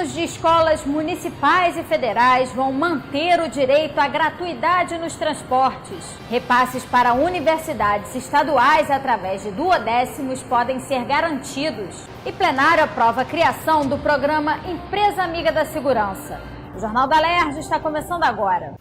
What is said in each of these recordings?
Alunos de escolas municipais e federais vão manter o direito à gratuidade nos transportes. Repasses para universidades estaduais através de duodécimos podem ser garantidos. E plenário aprova a criação do programa Empresa Amiga da Segurança. O Jornal da Alerj está começando agora.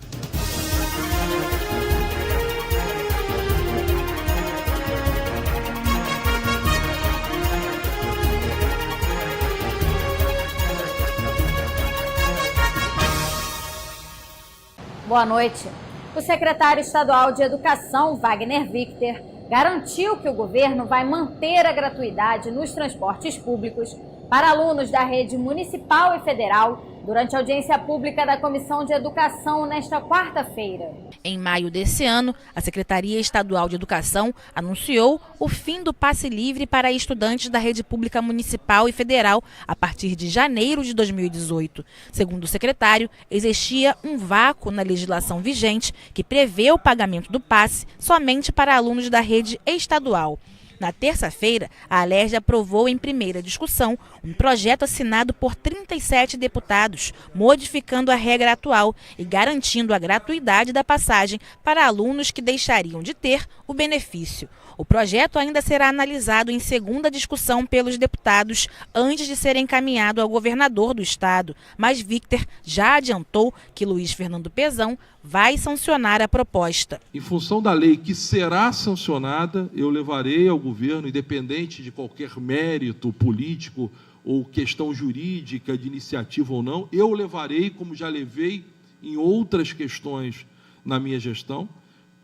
Boa noite. O secretário estadual de Educação, Wagner Victor, garantiu que o governo vai manter a gratuidade nos transportes públicos para alunos da rede municipal e federal durante a audiência pública da Comissão de Educação nesta quarta-feira. Em maio desse ano, a Secretaria Estadual de Educação anunciou o fim do passe livre para estudantes da rede pública municipal e federal a partir de janeiro de 2018. Segundo o secretário, existia um vácuo na legislação vigente que prevê o pagamento do passe somente para alunos da rede estadual. Na terça-feira, a Alerj aprovou em primeira discussão um projeto assinado por 37 deputados, modificando a regra atual e garantindo a gratuidade da passagem para alunos que deixariam de ter o benefício. O projeto ainda será analisado em segunda discussão pelos deputados antes de ser encaminhado ao governador do estado, mas Victor já adiantou que Luiz Fernando Pezão vai sancionar a proposta. Em função da lei que será sancionada, eu levarei ao governo, independente de qualquer mérito político ou questão jurídica de iniciativa ou não, eu levarei, como já levei em outras questões na minha gestão,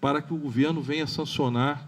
para que o governo venha sancionar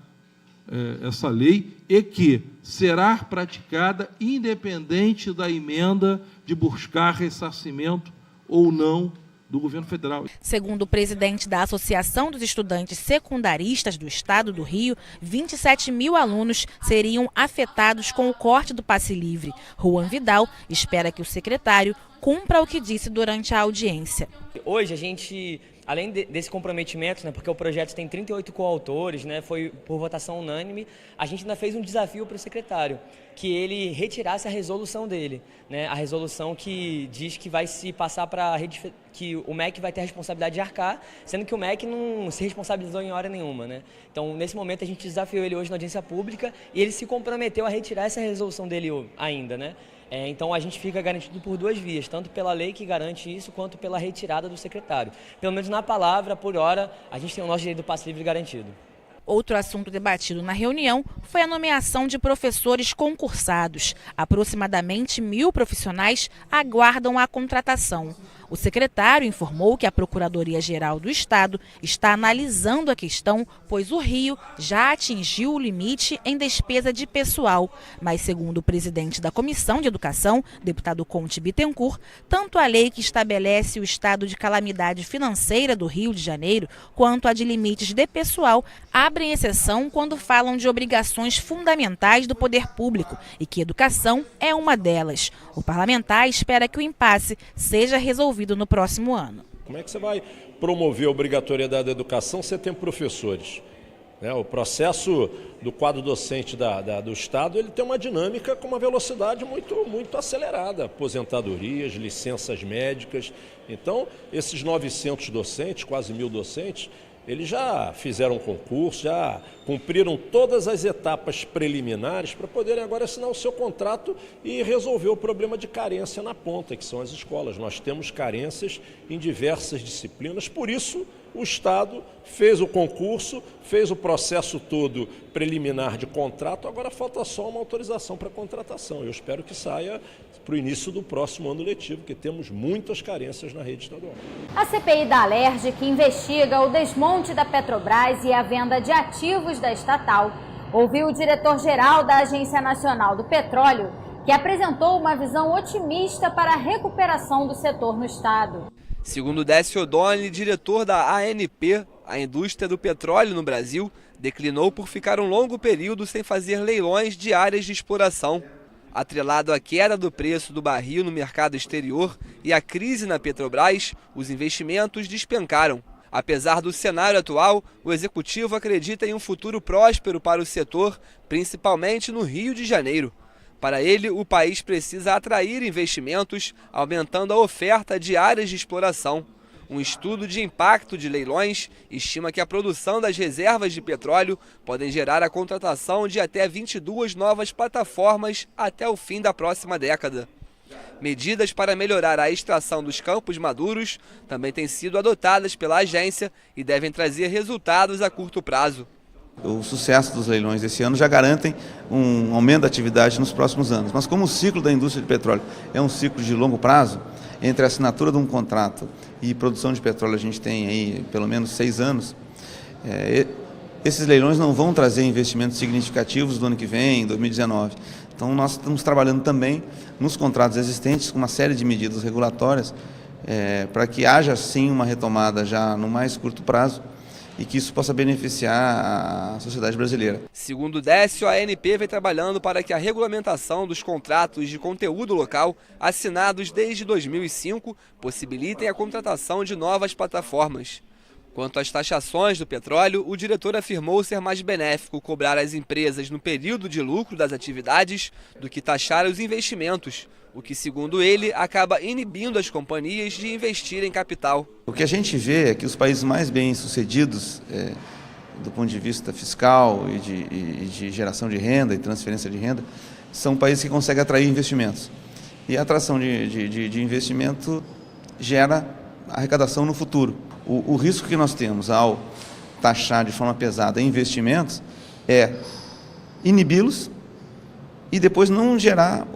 essa lei e que será praticada independente da emenda de buscar ressarcimento ou não do governo federal. Segundo o presidente da Associação dos Estudantes Secundaristas do Estado do Rio, 27 mil alunos seriam afetados com o corte do passe livre. Juan Vidal espera que o secretário cumpra o que disse durante a audiência. Hoje a gente, além desse comprometimento, porque o projeto tem 38 coautores, foi por votação unânime, a gente ainda fez um desafio para o secretário, que ele retirasse a resolução dele, a resolução que diz que vai se passar para a rede, que o MEC vai ter a responsabilidade de arcar, sendo que o MEC não se responsabilizou em hora nenhuma. Então, nesse momento, a gente desafiou ele hoje na audiência pública e ele se comprometeu a retirar essa resolução dele ainda. Então a gente fica garantido por duas vias, tanto pela lei que garante isso, quanto pela retirada do secretário. Pelo menos na palavra, por hora, a gente tem o nosso direito do passe livre garantido. Outro assunto debatido na reunião foi a nomeação de professores concursados. Aproximadamente 1.000 profissionais aguardam a contratação. O secretário informou que a Procuradoria-Geral do Estado está analisando a questão, pois o Rio já atingiu o limite em despesa de pessoal. Mas, segundo o presidente da Comissão de Educação, deputado Conte Bittencourt, tanto a lei que estabelece o estado de calamidade financeira do Rio de Janeiro, quanto a de limites de pessoal, abrem exceção quando falam de obrigações fundamentais do poder público e que educação é uma delas. O parlamentar espera que o impasse seja resolvido no próximo ano. Como é que você vai promover a obrigatoriedade da educação se você tem professores? O processo do quadro docente do Estado ele tem uma dinâmica com uma velocidade muito acelerada. Aposentadorias, licenças médicas. Então, esses 900 docentes, quase 1.000 docentes, eles já fizeram concurso, já cumpriram todas as etapas preliminares para poderem agora assinar o seu contrato e resolver o problema de carência na ponta, que são as escolas. Nós temos carências em diversas disciplinas, por isso o Estado fez o concurso, fez o processo todo preliminar de contrato, agora falta só uma autorização para contratação. Eu espero que saia para o início do próximo ano letivo, porque temos muitas carências na rede estadual. A CPI da Alerj, que investiga o desmonte da Petrobras e a venda de ativos da estatal, ouviu o diretor-geral da Agência Nacional do Petróleo, que apresentou uma visão otimista para a recuperação do setor no estado. Segundo Décio O'Donnell, diretor da ANP, a indústria do petróleo no Brasil declinou por ficar um longo período sem fazer leilões de áreas de exploração. Atrelado à queda do preço do barril no mercado exterior e à crise na Petrobras, os investimentos despencaram. Apesar do cenário atual, o executivo acredita em um futuro próspero para o setor, principalmente no Rio de Janeiro. Para ele, o país precisa atrair investimentos, aumentando a oferta de áreas de exploração. Um estudo de impacto de leilões estima que a produção das reservas de petróleo podem gerar a contratação de até 22 novas plataformas até o fim da próxima década. Medidas para melhorar a extração dos campos maduros também têm sido adotadas pela agência e devem trazer resultados a curto prazo. O sucesso dos leilões desse ano já garantem um aumento da atividade nos próximos anos. Mas como o ciclo da indústria de petróleo é um ciclo de longo prazo, entre a assinatura de um contrato e produção de petróleo a gente tem aí pelo menos 6 anos, esses leilões não vão trazer investimentos significativos do ano que vem, 2019. Então nós estamos trabalhando também nos contratos existentes com uma série de medidas regulatórias para que haja sim uma retomada já no mais curto prazo e que isso possa beneficiar a sociedade brasileira. Segundo Décio, a ANP vem trabalhando para que a regulamentação dos contratos de conteúdo local, assinados desde 2005, possibilitem a contratação de novas plataformas. Quanto às taxações do petróleo, o diretor afirmou ser mais benéfico cobrar as empresas no período de lucro das atividades do que taxar os investimentos, o que, segundo ele, acaba inibindo as companhias de investir em capital. O que a gente vê é que os países mais bem-sucedidos, do ponto de vista fiscal e de geração de renda e transferência de renda, são países que conseguem atrair investimentos. E a atração de investimento gera arrecadação no futuro. O risco que nós temos ao taxar de forma pesada investimentos é inibi-los e depois não gerar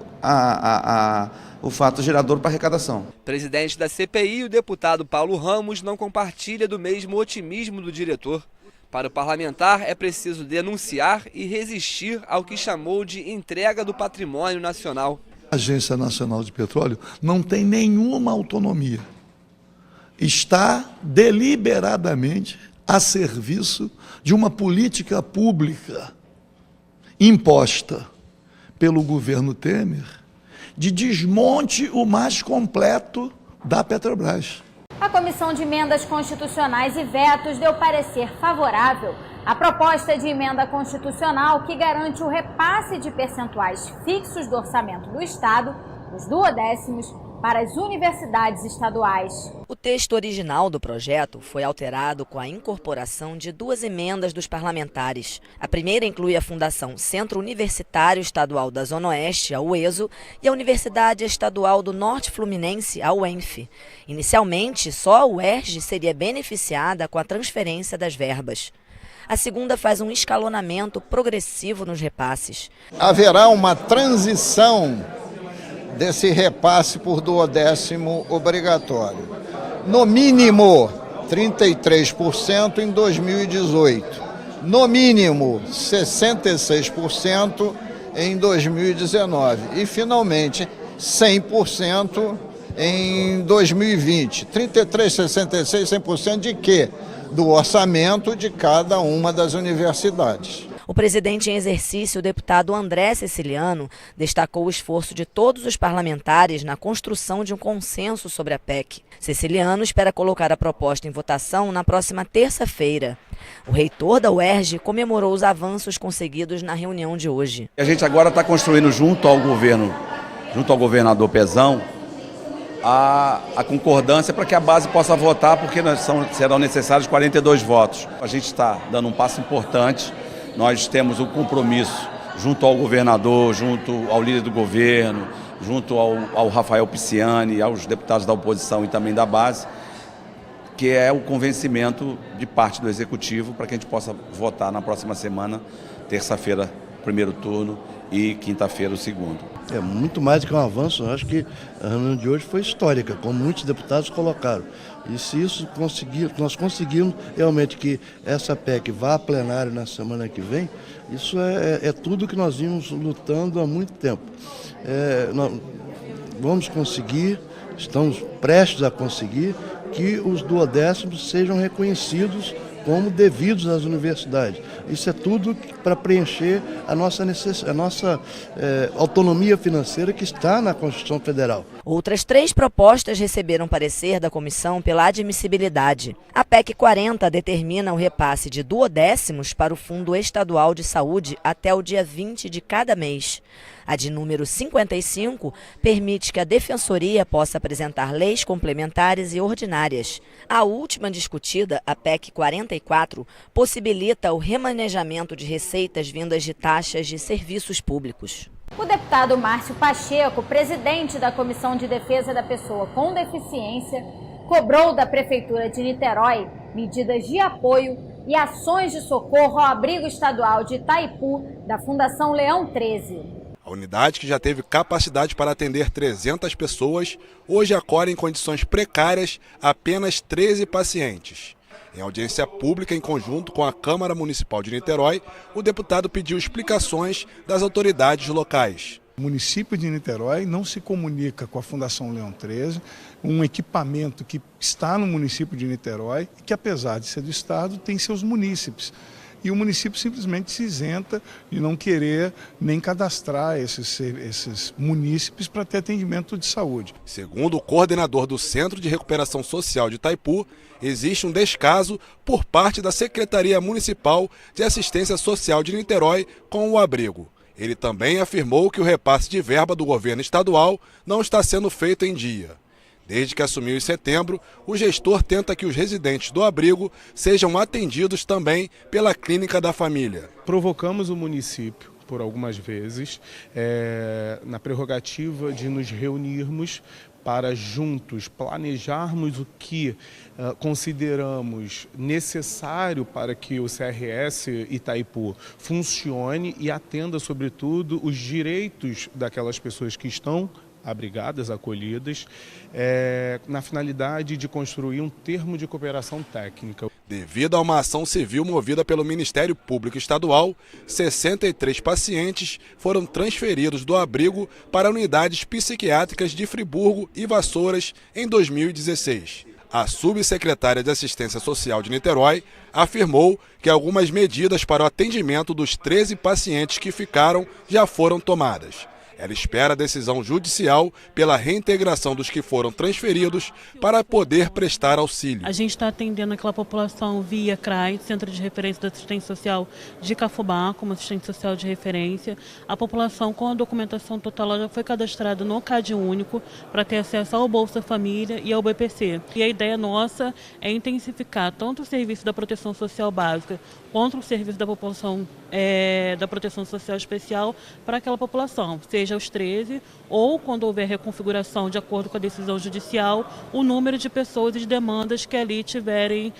o fato gerador para arrecadação. Presidente da CPI, o deputado Paulo Ramos não compartilha do mesmo otimismo do diretor. Para o parlamentar, é preciso denunciar e resistir ao que chamou de entrega do patrimônio nacional. A Agência Nacional de Petróleo não tem nenhuma autonomia. Está deliberadamente a serviço de uma política pública imposta pelo governo Temer de desmonte o mais completo da Petrobras. A Comissão de Emendas Constitucionais e Vetos deu parecer favorável à proposta de emenda constitucional que garante o repasse de percentuais fixos do orçamento do Estado, os duodécimos, para as universidades estaduais. O texto original do projeto foi alterado com a incorporação de 2 emendas dos parlamentares. A primeira inclui a Fundação Centro Universitário Estadual da Zona Oeste, a UESO, e a Universidade Estadual do Norte Fluminense, a UENF. Inicialmente, só a UERJ seria beneficiada com a transferência das verbas. A segunda faz um escalonamento progressivo nos repasses. Haverá uma transição desse repasse por duodécimo obrigatório. No mínimo, 33% em 2018. No mínimo, 66% em 2019. E, finalmente, 100% em 2020. 33, 66, 100% de quê? Do orçamento de cada uma das universidades. O presidente em exercício, o deputado André Ceciliano, destacou o esforço de todos os parlamentares na construção de um consenso sobre a PEC. Ceciliano espera colocar a proposta em votação na próxima terça-feira. O reitor da UERJ comemorou os avanços conseguidos na reunião de hoje. A gente agora está construindo junto ao governador Pezão, a concordância para que a base possa votar, porque serão necessários 42 votos. A gente está dando um passo importante. Nós temos um compromisso junto ao governador, junto ao líder do governo, junto ao Rafael Pisciani, aos deputados da oposição e também da base, que é o convencimento de parte do Executivo para que a gente possa votar na próxima semana, terça-feira, primeiro turno, e quinta-feira o segundo. É muito mais do que um avanço. Eu acho que a reunião de hoje foi histórica, como muitos deputados colocaram. E se isso nós conseguirmos realmente que essa PEC vá a plenário na semana que vem, isso é tudo que nós vimos lutando há muito tempo. Nós vamos conseguir, estamos prestes a conseguir, que os duodécimos sejam reconhecidos como devidos às universidades. Isso é tudo para preencher a nossa autonomia financeira que está na Constituição Federal. Outras 3 propostas receberam parecer da comissão pela admissibilidade. A PEC 40 determina o repasse de 2/10 para o Fundo Estadual de Saúde até o dia 20 de cada mês. A de número 55 permite que a Defensoria possa apresentar leis complementares e ordinárias. A última discutida, a PEC 44, possibilita o remanejamento de receitas vindas de taxas de serviços públicos. O deputado Márcio Pacheco, presidente da Comissão de Defesa da Pessoa com Deficiência, cobrou da Prefeitura de Niterói medidas de apoio e ações de socorro ao abrigo estadual de Itaipu, da Fundação Leão 13. A unidade, que já teve capacidade para atender 300 pessoas, hoje acolhe em condições precárias apenas 13 pacientes. Em audiência pública em conjunto com a Câmara Municipal de Niterói, o deputado pediu explicações das autoridades locais. O município de Niterói não se comunica com a Fundação Leão 13, um equipamento que está no município de Niterói e que, apesar de ser do estado, tem seus munícipes. E o município simplesmente se isenta de não querer nem cadastrar esses munícipes para ter atendimento de saúde. Segundo o coordenador do Centro de Recuperação Social de Itaipu, existe um descaso por parte da Secretaria Municipal de Assistência Social de Niterói com o abrigo. Ele também afirmou que o repasse de verba do governo estadual não está sendo feito em dia. Desde que assumiu em setembro, o gestor tenta que os residentes do abrigo sejam atendidos também pela Clínica da Família. Provocamos o município por algumas vezes na prerrogativa de nos reunirmos para juntos planejarmos o que consideramos necessário para que o CRS Itaipu funcione e atenda, sobretudo, os direitos daquelas pessoas que estão abrigadas, acolhidas, na finalidade de construir um termo de cooperação técnica. Devido a uma ação civil movida pelo Ministério Público Estadual, 63 pacientes foram transferidos do abrigo para unidades psiquiátricas de Friburgo e Vassouras em 2016. A subsecretária de Assistência Social de Niterói afirmou que algumas medidas para o atendimento dos 13 pacientes que ficaram já foram tomadas. Ela espera a decisão judicial pela reintegração dos que foram transferidos para poder prestar auxílio. A gente está atendendo aquela população via CRAI, Centro de Referência da Assistência Social de Cafubá, como assistente social de referência. A população com a documentação total já foi cadastrada no CAD único para ter acesso ao Bolsa Família e ao BPC. E a ideia nossa é intensificar tanto o serviço da proteção social básica quanto o serviço da população da proteção social especial para aquela população, seja os 13 ou, quando houver reconfiguração de acordo com a decisão judicial, o número de pessoas e de demandas que ali tiverem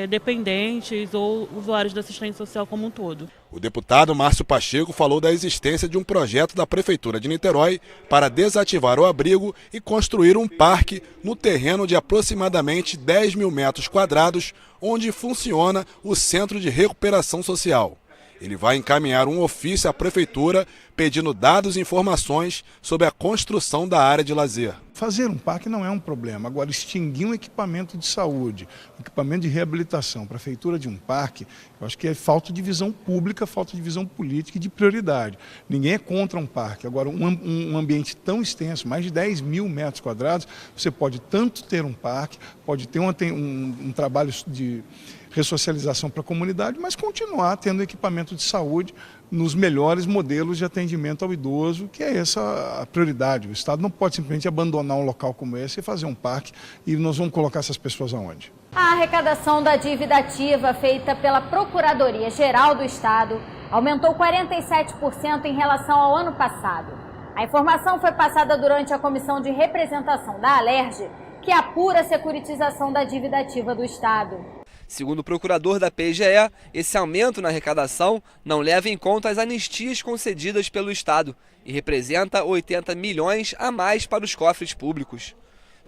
dependentes ou usuários da assistência social como um todo. O deputado Márcio Pacheco falou da existência de um projeto da Prefeitura de Niterói para desativar o abrigo e construir um parque no terreno de aproximadamente 10 mil metros quadrados, onde funciona o Centro de Recuperação Social. Ele vai encaminhar um ofício à Prefeitura pedindo dados e informações sobre a construção da área de lazer. Fazer um parque não é um problema. Agora, extinguir um equipamento de saúde, um equipamento de reabilitação para a feitura de um parque, eu acho que é falta de visão pública, falta de visão política e de prioridade. Ninguém é contra um parque. Agora, um ambiente tão extenso, mais de 10 mil metros quadrados, você pode tanto ter um parque, pode ter um trabalho de ressocialização para a comunidade, mas continuar tendo equipamento de saúde nos melhores modelos de atendimento ao idoso, que é essa a prioridade. O Estado não pode simplesmente abandonar um local como esse e fazer um parque, e nós vamos colocar essas pessoas aonde? A arrecadação da dívida ativa feita pela Procuradoria-Geral do Estado aumentou 47% em relação ao ano passado. A informação foi passada durante a Comissão de Representação da Alerj, que apura a securitização da dívida ativa do Estado. Segundo o procurador da PGE, esse aumento na arrecadação não leva em conta as anistias concedidas pelo Estado e representa 80 milhões a mais para os cofres públicos.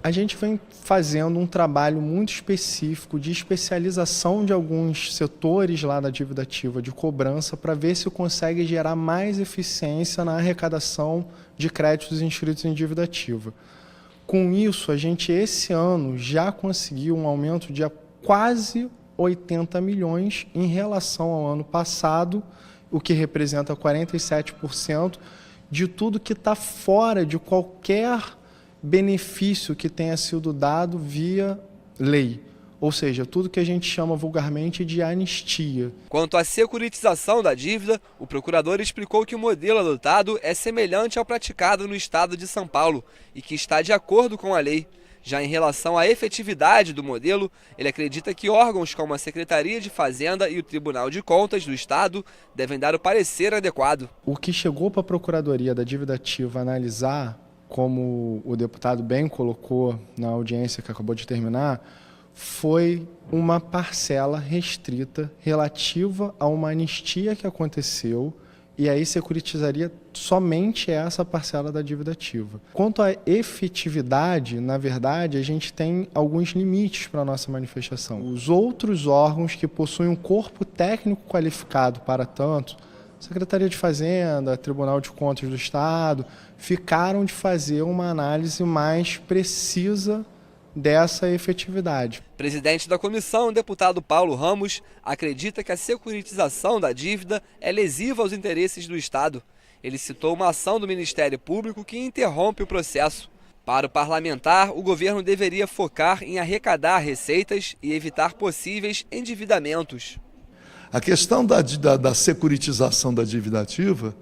A gente vem fazendo um trabalho muito específico de especialização de alguns setores lá da dívida ativa de cobrança para ver se consegue gerar mais eficiência na arrecadação de créditos inscritos em dívida ativa. Com isso, a gente esse ano já conseguiu um aumento de quase 80 milhões em relação ao ano passado, o que representa 47%, de tudo que está fora de qualquer benefício que tenha sido dado via lei. Ou seja, tudo que a gente chama vulgarmente de anistia. Quanto à securitização da dívida, o procurador explicou que o modelo adotado é semelhante ao praticado no estado de São Paulo e que está de acordo com a lei. Já em relação à efetividade do modelo, ele acredita que órgãos como a Secretaria de Fazenda e o Tribunal de Contas do Estado devem dar o parecer adequado. O que chegou para a Procuradoria da Dívida Ativa analisar, como o deputado bem colocou na audiência que acabou de terminar, foi uma parcela restrita relativa a uma anistia que aconteceu e aí securitizaria somente essa parcela da dívida ativa. Quanto à efetividade, na verdade, a gente tem alguns limites para a nossa manifestação. Os outros órgãos que possuem um corpo técnico qualificado para tanto, Secretaria de Fazenda, Tribunal de Contas do Estado, ficaram de fazer uma análise mais precisa dessa efetividade. Presidente da comissão, o deputado Paulo Ramos, acredita que a securitização da dívida é lesiva aos interesses do Estado. Ele citou uma ação do Ministério Público que interrompe o processo. Para o parlamentar, o governo deveria focar em arrecadar receitas e evitar possíveis endividamentos. A questão da securitização da dívida ativa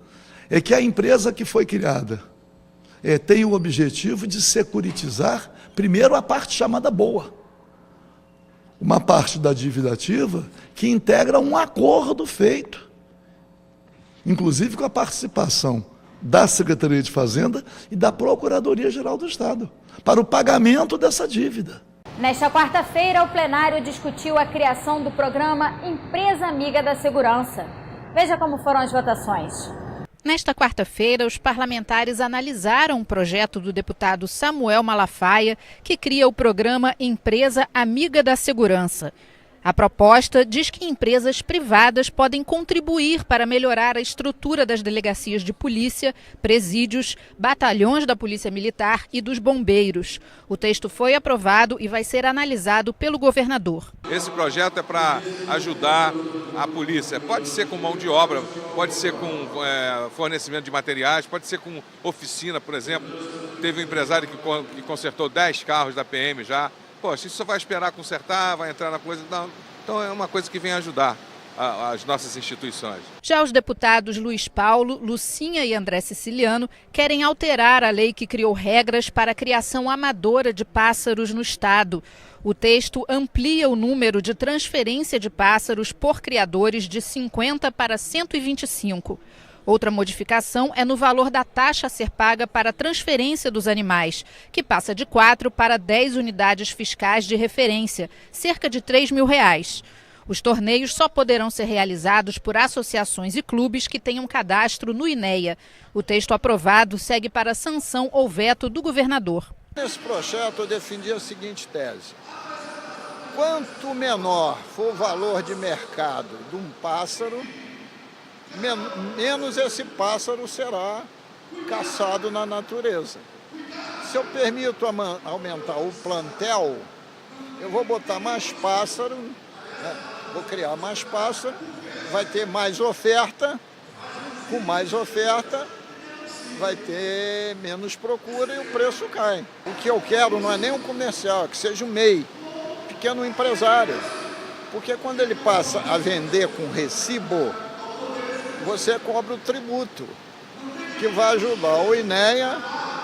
é que a empresa que foi criada tem o objetivo de securitizar, primeiro, a parte chamada boa. Uma parte da dívida ativa que integra um acordo feito, inclusive com a participação da Secretaria de Fazenda e da Procuradoria-Geral do Estado, para o pagamento dessa dívida. Nesta quarta-feira, o plenário discutiu a criação do programa Empresa Amiga da Segurança. Veja como foram as votações. Nesta quarta-feira, os parlamentares analisaram o projeto do deputado Samuel Malafaia, que cria o programa Empresa Amiga da Segurança. A proposta diz que empresas privadas podem contribuir para melhorar a estrutura das delegacias de polícia, presídios, batalhões da Polícia Militar e dos bombeiros. O texto foi aprovado e vai ser analisado pelo governador. Esse projeto é para ajudar a polícia. Pode ser com mão de obra, pode ser com fornecimento de materiais, pode ser com oficina, por exemplo. Teve um empresário que consertou 10 carros da PM já. Poxa, isso só vai esperar consertar, vai entrar na coisa. Não. Então é uma coisa que vem ajudar as nossas instituições. Já os deputados Luiz Paulo, Lucinha e André Siciliano querem alterar a lei que criou regras para a criação amadora de pássaros no estado. O texto amplia o número de transferência de pássaros por criadores de 50 para 125. Outra modificação é no valor da taxa a ser paga para a transferência dos animais, que passa de 4 para 10 unidades fiscais de referência, cerca de R$ 3.000. Os torneios só poderão ser realizados por associações e clubes que tenham cadastro no INEA. O texto aprovado segue para sanção ou veto do governador. Nesse projeto eu defendi a seguinte tese: quanto menor for o valor de mercado de um pássaro, menos esse pássaro será caçado na natureza. Se eu permito aumentar o plantel, eu vou botar mais pássaro, né? Vou criar mais pássaro, vai ter mais oferta, com mais oferta vai ter menos procura e o preço cai. O que eu quero não é nem um comercial, é que seja um MEI, pequeno empresário, porque quando ele passa a vender com recibo, você cobra o tributo, que vai ajudar o INEA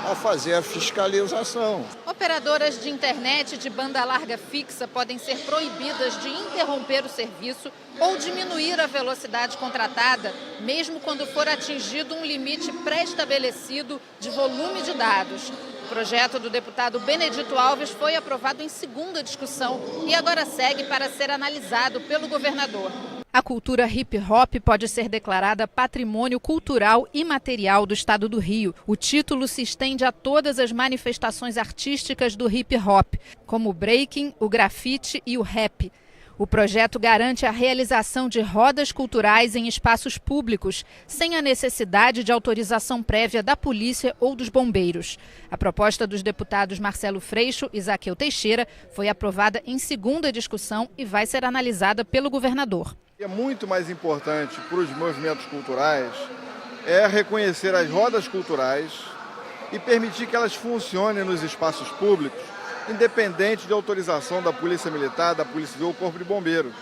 a fazer a fiscalização. Operadoras de internet de banda larga fixa podem ser proibidas de interromper o serviço ou diminuir a velocidade contratada, mesmo quando for atingido um limite pré-estabelecido de volume de dados. O projeto do deputado Benedito Alves foi aprovado em segunda discussão e agora segue para ser analisado pelo governador. A cultura hip-hop pode ser declarada patrimônio cultural imaterial do estado do Rio. O título se estende a todas as manifestações artísticas do hip-hop, como o breaking, o grafite e o rap. O projeto garante a realização de rodas culturais em espaços públicos, sem a necessidade de autorização prévia da polícia ou dos bombeiros. A proposta dos deputados Marcelo Freixo e Zaqueu Teixeira foi aprovada em segunda discussão e vai ser analisada pelo governador. É muito mais importante para os movimentos culturais é reconhecer as rodas culturais e permitir que elas funcionem nos espaços públicos, independente de autorização da Polícia Militar, da Polícia Civil ou Corpo de Bombeiro,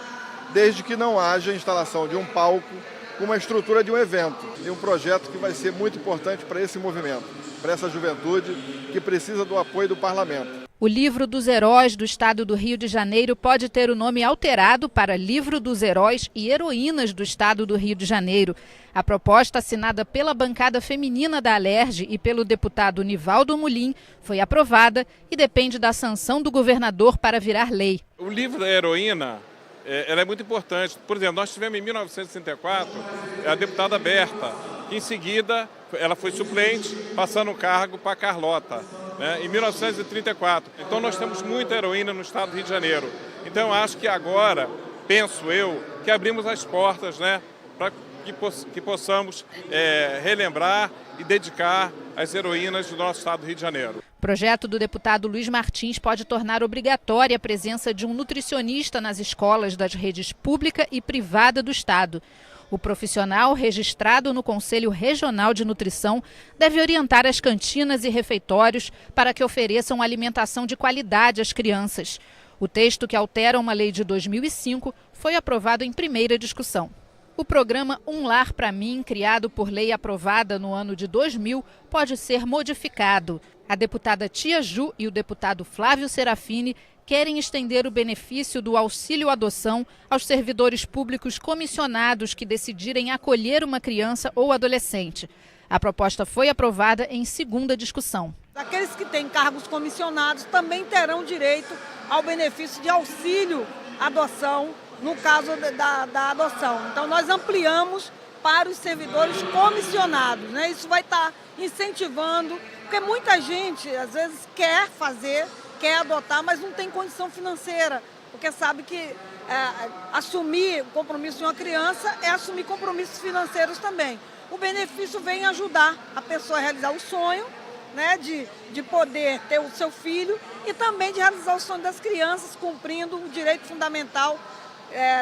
desde que não haja instalação de um palco com uma estrutura de um evento. E um projeto que vai ser muito importante para esse movimento, para essa juventude que precisa do apoio do parlamento. O Livro dos Heróis do Estado do Rio de Janeiro pode ter o nome alterado para Livro dos Heróis e Heroínas do Estado do Rio de Janeiro. A proposta, assinada pela bancada feminina da Alerj e pelo deputado Nivaldo Mulim, foi aprovada e depende da sanção do governador para virar lei. O livro da heroína ela é muito importante. Por exemplo, nós tivemos em 1964 a deputada Berta, que em seguida ela foi suplente, passando o cargo para Carlota, né, em 1934. Então nós temos muita heroína no estado do Rio de Janeiro. Então eu acho que agora, penso eu, que abrimos as portas, né, para que possamos relembrar e dedicar as heroínas do nosso estado do Rio de Janeiro. O projeto do deputado Luiz Martins pode tornar obrigatória a presença de um nutricionista nas escolas das redes pública e privada do estado. O profissional, registrado no Conselho Regional de Nutrição, deve orientar as cantinas e refeitórios para que ofereçam alimentação de qualidade às crianças. O texto, que altera uma lei de 2005, foi aprovado em primeira discussão. O programa Um Lar para Mim, criado por lei aprovada no ano de 2000, pode ser modificado. A deputada Tia Ju e o deputado Flávio Serafini querem estender o benefício do auxílio-adoção aos servidores públicos comissionados que decidirem acolher uma criança ou adolescente. A proposta foi aprovada em segunda discussão. Aqueles que têm cargos comissionados também terão direito ao benefício de auxílio-adoção no caso da adoção. Então nós ampliamos para os servidores comissionados, né? Isso vai estar incentivando, porque muita gente às vezes quer adotar, mas não tem condição financeira, porque sabe que assumir o compromisso de uma criança é assumir compromissos financeiros também. O benefício vem ajudar a pessoa a realizar o sonho, né, de poder ter o seu filho e também de realizar o sonho das crianças, cumprindo o direito fundamental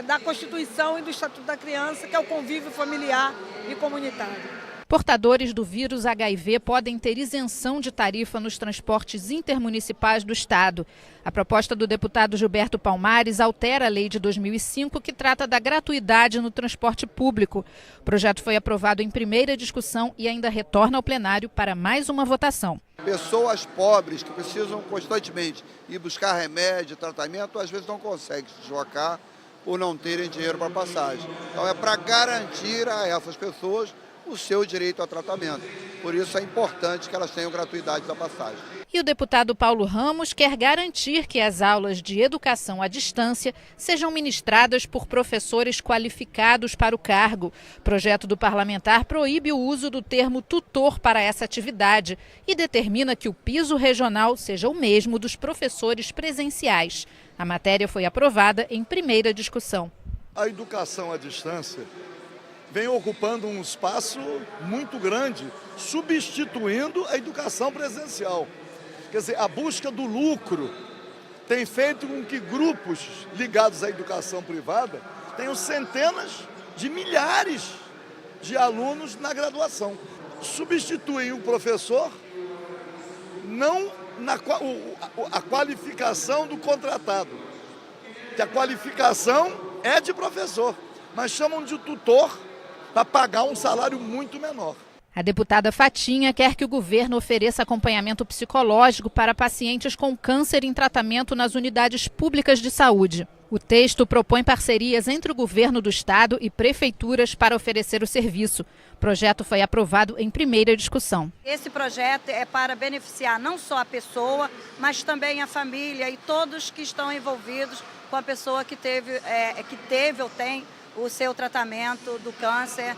da Constituição e do Estatuto da Criança, que é o convívio familiar e comunitário. Portadores do vírus HIV podem ter isenção de tarifa nos transportes intermunicipais do estado. A proposta do deputado Gilberto Palmares altera a lei de 2005, que trata da gratuidade no transporte público. O projeto foi aprovado em primeira discussão e ainda retorna ao plenário para mais uma votação. Pessoas pobres que precisam constantemente ir buscar remédio, tratamento, às vezes não conseguem se deslocar por não terem dinheiro para passagem. Então é para garantir a essas pessoas o seu direito ao tratamento. Por isso é importante que elas tenham gratuidade da passagem. E o deputado Paulo Ramos quer garantir que as aulas de educação à distância sejam ministradas por professores qualificados para o cargo. O projeto do parlamentar proíbe o uso do termo tutor para essa atividade e determina que o piso regional seja o mesmo dos professores presenciais. A matéria foi aprovada em primeira discussão. A educação à distância vem ocupando um espaço muito grande, substituindo a educação presencial. Quer dizer, a busca do lucro tem feito com que grupos ligados à educação privada tenham centenas de milhares de alunos na graduação. Substituem o professor, não a qualificação do contratado, que a qualificação é de professor, mas chamam de tutor para pagar um salário muito menor. A deputada Fatinha quer que o governo ofereça acompanhamento psicológico para pacientes com câncer em tratamento nas unidades públicas de saúde. O texto propõe parcerias entre o governo do estado e prefeituras para oferecer o serviço. O projeto foi aprovado em primeira discussão. Esse projeto é para beneficiar não só a pessoa, mas também a família e todos que estão envolvidos com a pessoa que teve ou tem o seu tratamento do câncer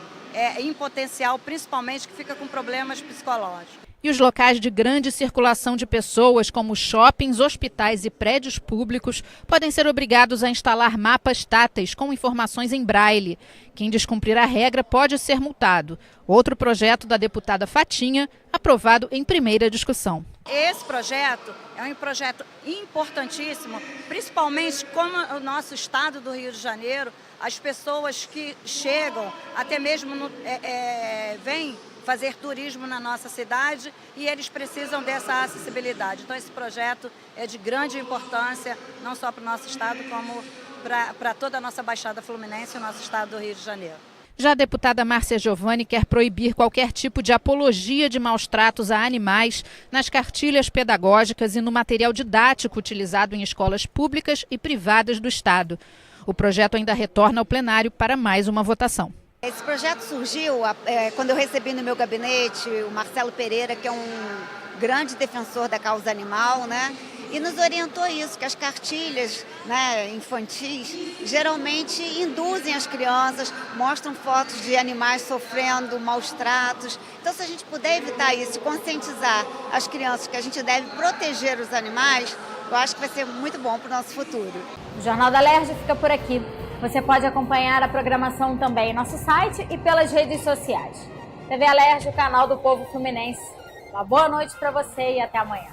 em potencial, principalmente que fica com problemas psicológicos. E os locais de grande circulação de pessoas, como shoppings, hospitais e prédios públicos, podem ser obrigados a instalar mapas táteis com informações em braille. Quem descumprir a regra pode ser multado. Outro projeto da deputada Fatinha, aprovado em primeira discussão. Esse projeto é um projeto importantíssimo, principalmente como o nosso estado do Rio de Janeiro, as pessoas que chegam, até mesmo vêm fazer turismo na nossa cidade e eles precisam dessa acessibilidade. Então esse projeto é de grande importância, não só para o nosso estado, como para toda a nossa Baixada Fluminense e o nosso estado do Rio de Janeiro. Já a deputada Márcia Giovanni quer proibir qualquer tipo de apologia de maus tratos a animais nas cartilhas pedagógicas e no material didático utilizado em escolas públicas e privadas do estado. O projeto ainda retorna ao plenário para mais uma votação. Esse projeto surgiu quando eu recebi no meu gabinete o Marcelo Pereira, que é um grande defensor da causa animal, né? E nos orientou isso, que as cartilhas, né, infantis geralmente induzem as crianças, mostram fotos de animais sofrendo maus tratos. Então, se a gente puder evitar isso, conscientizar as crianças que a gente deve proteger os animais, eu acho que vai ser muito bom para o nosso futuro. O Jornal da Alerj fica por aqui. Você pode acompanhar a programação também em nosso site e pelas redes sociais. TV Alerj, o canal do povo fluminense. Uma boa noite para você e até amanhã.